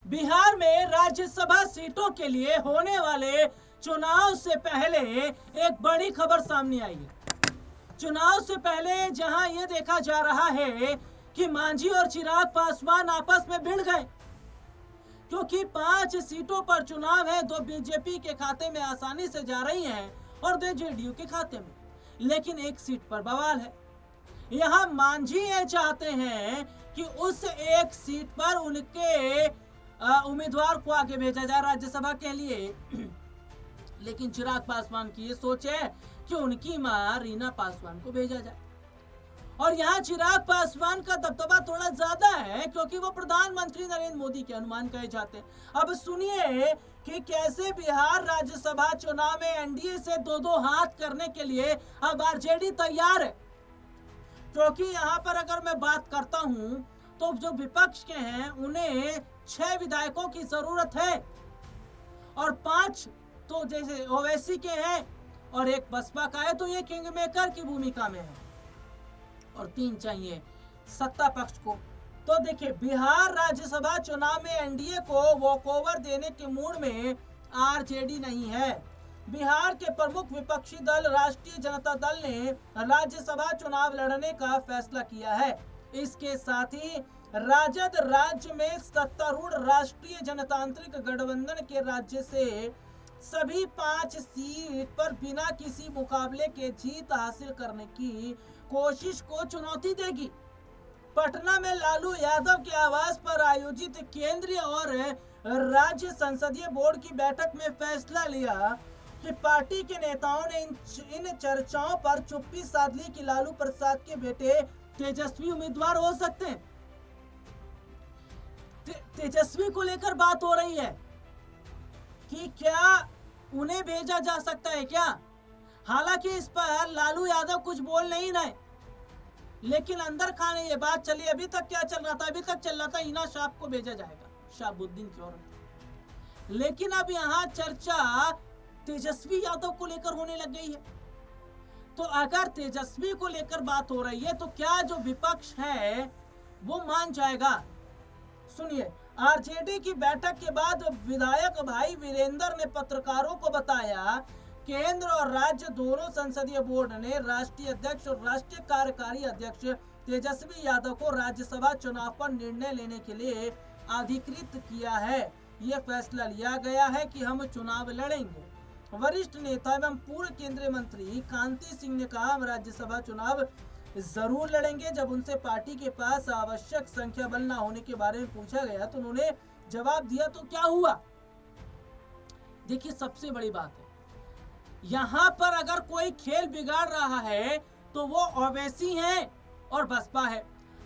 बिहार में राज्यसभा सीटों के लिए होने वाले चुनाव से पहले एक बड़ी खबर सामने आई है। चुनाव से पहले जहां यह देखा जा रहा है कि मांझी और चिराग पासवान आपस में भिड़ गए, क्योंकि 5 सीटों पर चुनाव है। 2 बीजेपी के खाते में आसानी से जा रही हैं और 2 जेडीयू के खाते में, लेकिन एक सीट पर बवाल है। यहां मांझी ये चाहते हैं कि उस एक सीट पर उनके उम्मीदवार को आगे भेजा जाए राज्यसभा के लिए, लेकिन चिराग पासवान की ये सोच है कि उनकी मां रीना पासवान को भेजा जाए। और यहाँ चिराग पासवान का दबदबा थोड़ा ज्यादा है, क्योंकि वो प्रधानमंत्री नरेंद्र मोदी के अनुमान कहे जाते हैं। अब सुनिए कि कैसे बिहार राज्यसभा चुनाव में एनडीए से 2-2 हाथ करने के लिए अब आरजेडी तैयार है। क्योंकि यहाँ पर अगर मैं बात करता हूं तो जो विपक्ष के हैं उन्हें 6 विधायकों की जरूरत है, और 5 तो जैसे ओवैसी के हैं और 1 बसपा का है, तो ये किंग मेकर की भूमिका में है, और 3 चाहिए सत्ता पक्ष को। तो देखिए, बिहार राज्यसभा चुनाव में एनडीए को वॉकओवर देने के मूड में आरजेडी नहीं है। बिहार के प्रमुख विपक्षी दल राष्ट्रीय जनता दल ने राज्यसभा चुनाव लड़ने का फैसला किया है। इसके साथ ही राजद राज्य में सत्तारूढ़ राष्ट्रीय जनतांत्रिक गठबंधन के राज्य से सभी 5 सीट पर बिना किसी मुकाबले के जीत हासिल करने की कोशिश को चुनौती देगी। पटना में लालू यादव के आवास पर आयोजित केंद्रीय और राज्य संसदीय बोर्ड की बैठक में फैसला लिया कि पार्टी के नेताओं ने इन चर्चाओं पर चुप्पी साध ली कि लालू प्रसाद के बेटे तेजस्वी उम्मीदवार हो सकते हैं। तेजस्वी को लेकर बात हो रही है कि क्या उन्हें भेजा जा सकता है क्या। हालांकि इस पर लालू यादव कुछ बोल नहीं रहे, लेकिन अंदर खाने ये बात चली। अभी तक क्या चल रहा था? अभी तक चल रहा था इना शाह को भेजा जाएगा, शाहबुद्दीन की ओर। लेकिन अब यहाँ चर्चा तेजस्वी यादव को लेकर होने लग गई है। तो अगर तेजस्वी को लेकर बात हो रही है तो क्या जो विपक्ष है वो मान जाएगा? सुनिए, आरजेडी की बैठक के बाद विधायक भाई वीरेंद्र ने पत्रकारों को बताया केंद्र और राज्य दोनों संसदीय बोर्ड ने राष्ट्रीय अध्यक्ष और राष्ट्रीय कार्यकारी अध्यक्ष तेजस्वी यादव को राज्यसभा चुनाव पर निर्णय लेने के लिए अधिकृत किया है। यह फैसला लिया गया है कि हम चुनाव लड़ेंगे। वरिष्ठ नेता एवं पूर्व केंद्रीय मंत्री कांति सिंह ने कहा, हम राज्यसभा चुनाव जरूर लड़ेंगे। जब उनसे पार्टी के पास आवश्यक संख्या बल न होने के बारे में पूछा गया तो उन्होंने जवाब दिया, तो क्या हुआ? देखिए, सबसे बड़ी बात है यहाँ पर अगर कोई खेल बिगाड़ रहा है तो वो ओवैसी है और बसपा है।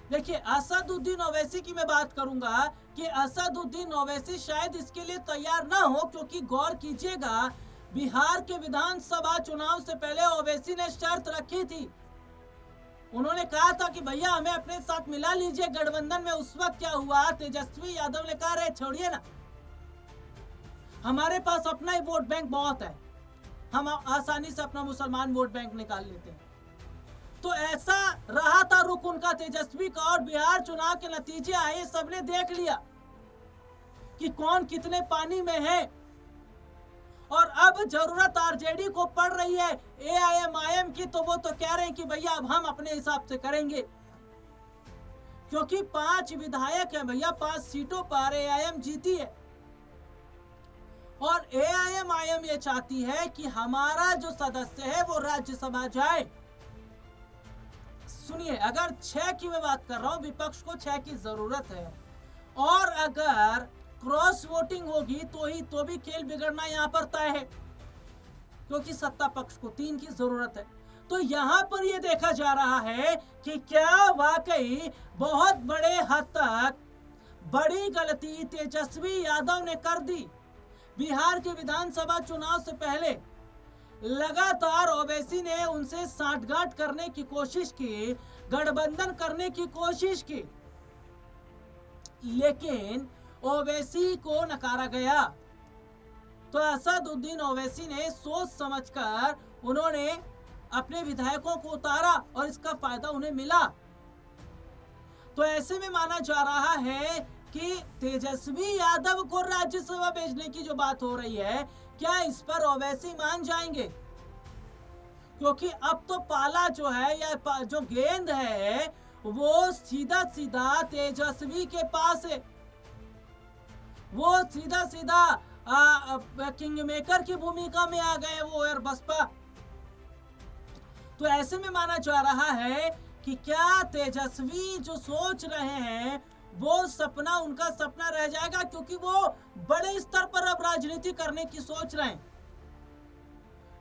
देखिए, असदुद्दीन ओवैसी की मैं बात करूंगा कि असदुद्दीन ओवैसी शायद इसके लिए तैयार ना हो, क्योंकि गौर कीजिएगा बिहार के विधानसभा चुनाव से पहले ओवैसी ने शर्त रखी थी। उन्होंने कहा था कि भैया हमें अपने साथ मिला लीजिए गठबंधन में। उस वक्त क्या हुआ? तेजस्वी यादव ने कहा, छोड़िए ना, हमारे पास अपना ही वोट बैंक बहुत है, हम आसानी से अपना मुसलमान वोट बैंक निकाल लेते हैं। तो ऐसा रहा था रुख उनका तेजस्वी का, और बिहार चुनाव के नतीजे आए, सबने देख लिया कि कौन कितने पानी में है। और अब जरूरत आरजेडी को पड़ रही है एआईएमआईएम की, तो वो तो कह रहे हैं कि भैया अब हम अपने हिसाब से करेंगे, क्योंकि 5 विधायक हैं भैया, 5 सीटों पर एआईएम जीती है। और एआईएमआईएम ये चाहती है कि हमारा जो सदस्य है वो राज्यसभा जाए। सुनिए, अगर 6 की मैं बात कर रहा हूं, विपक्ष को 6 की जरूरत है, और अगर क्रॉस वोटिंग होगी तो भी खेल बिगड़ना यहाँ पर तय है, क्योंकि सत्ता पक्ष को 3 की जरूरत है। तो यहाँ पर ये देखा जा रहा है कि क्या वाकई बहुत बड़े हद तक बड़ी गलती तेजस्वी यादव ने कर दी। बिहार के विधानसभा चुनाव से पहले लगातार ओवैसी ने उनसे साठगांठ करने की कोशिश की, गठबंधन करने की कोशिश की, लेकिन ओवैसी को नकारा गया। तो असदुद्दीन ओवैसी ने सोच समझकर उन्होंने अपने विधायकों को उतारा और इसका फायदा उन्हें मिला। तो ऐसे में माना जा रहा है कि तेजस्वी यादव को राज्यसभा भेजने की जो बात हो रही है, क्या इस पर ओवैसी मान जाएंगे? क्योंकि अब तो पाला जो है या जो गेंद है वो सीधा सीधा तेजस्वी के पास है। वो सीधा सीधा किंग मेकर की भूमिका में आ गए वो और बसपा। तो ऐसे में माना जा रहा है कि क्या तेजस्वी जो सोच रहे हैं वो सपना उनका सपना रह जाएगा, क्योंकि वो बड़े स्तर पर अब राजनीति करने की सोच रहे हैं।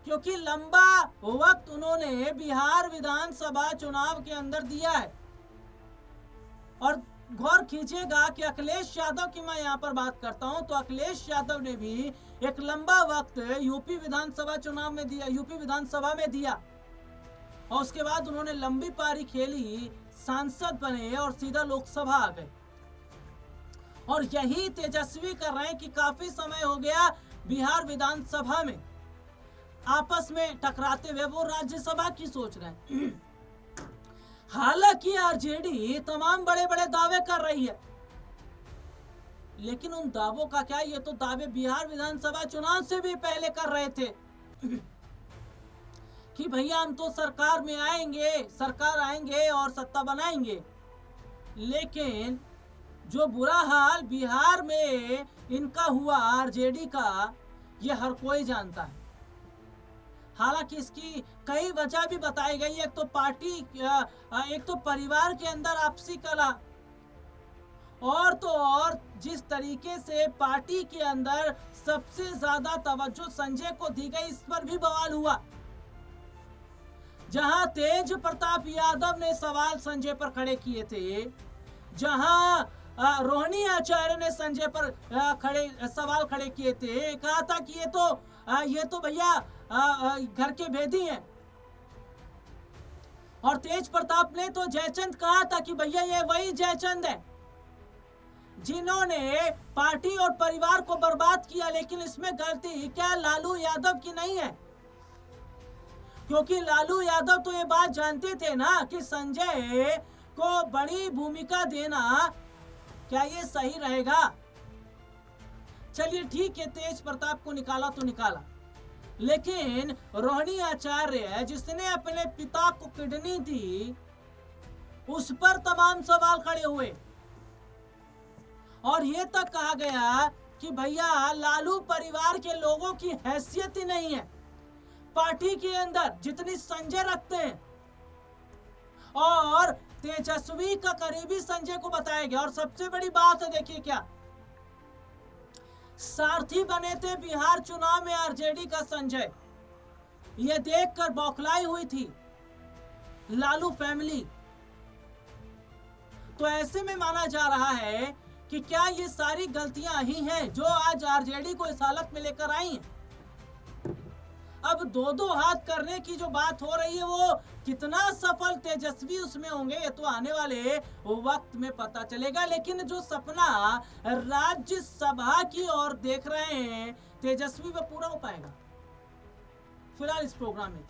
क्योंकि लंबा वक्त उन्होंने बिहार विधानसभा चुनाव के अंदर दिया है। और गौर कीजिएगा कि अखिलेश यादव की मैं यहाँ पर बात करता हूँ तो अखिलेश यादव ने भी एक लंबा वक्त यूपी विधानसभा चुनाव में दिया, यूपी विधानसभा में दिया, और उसके बाद उन्होंने लंबी पारी खेली, सांसद बने और सीधा लोकसभा आ गए। और यही तेजस्वी कर रहे हैं कि काफी समय हो गया बिहार विधानसभा में आपस में टकराते हुए वो राज्यसभा की सोच रहे हैं। हालांकि आरजेडी तमाम बड़े बड़े दावे कर रही है, लेकिन उन दावों का क्या, ये तो दावे बिहार विधानसभा चुनाव से भी पहले कर रहे थे कि भैया हम तो सरकार में आएंगे, सरकार आएंगे और सत्ता बनाएंगे। लेकिन जो बुरा हाल बिहार में इनका हुआ आरजेडी का, ये हर कोई जानता है। हालांकि इसकी कई वजह भी बताई गई। एक तो पार्टी, एक तो परिवार के अंदर आपसी कलह, और तो और जिस तरीके से पार्टी के अंदर सबसे ज्यादा तवज्जो संजय को दी गई, इस पर भी बवाल हुआ। जहां तेज प्रताप यादव ने सवाल संजय पर खड़े किए थे, जहां रोहिणी आचार्य ने संजय पर सवाल खड़े किए थे, कहा था कि ये तो भैया घर के भेदी हैं। और तेज प्रताप ने तो जयचंद कहा था कि भैया ये वही जयचंद है जिन्होंने पार्टी और परिवार को बर्बाद किया। लेकिन इसमें गलती क्या लालू यादव की नहीं है, क्योंकि लालू यादव तो ये बात जानते थे ना कि संजय को बड़ी भूमिका देना क्या ये सही रहेगा। चलिए ठीक है, तेज प्रताप को निकाला तो निकाला, लेकिन रोहिणी आचार्य जिसने अपने पिता को किडनी दी, उस पर तमाम सवाल खड़े हुए। और ये तक कहा गया कि भैया लालू परिवार के लोगों की हैसियत ही नहीं है पार्टी के अंदर जितनी संजय रखते हैं। और तेजस्वी का करीबी संजय को बताया गया। और सबसे बड़ी बात है, देखिए क्या सारथी बने थे बिहार चुनाव में आरजेडी का संजय। यह देखकर बौखलाई हुई थी लालू फैमिली। तो ऐसे में माना जा रहा है कि क्या ये सारी गलतियां ही हैं जो आज आरजेडी को इस हालत में लेकर आई हैं। अब दो हाथ करने की जो बात हो रही है, वो कितना सफल तेजस्वी उसमें होंगे ये तो आने वाले वक्त में पता चलेगा। लेकिन जो सपना राज्यसभा की ओर देख रहे हैं तेजस्वी, वो पूरा हो पाएगा। फिलहाल इस प्रोग्राम में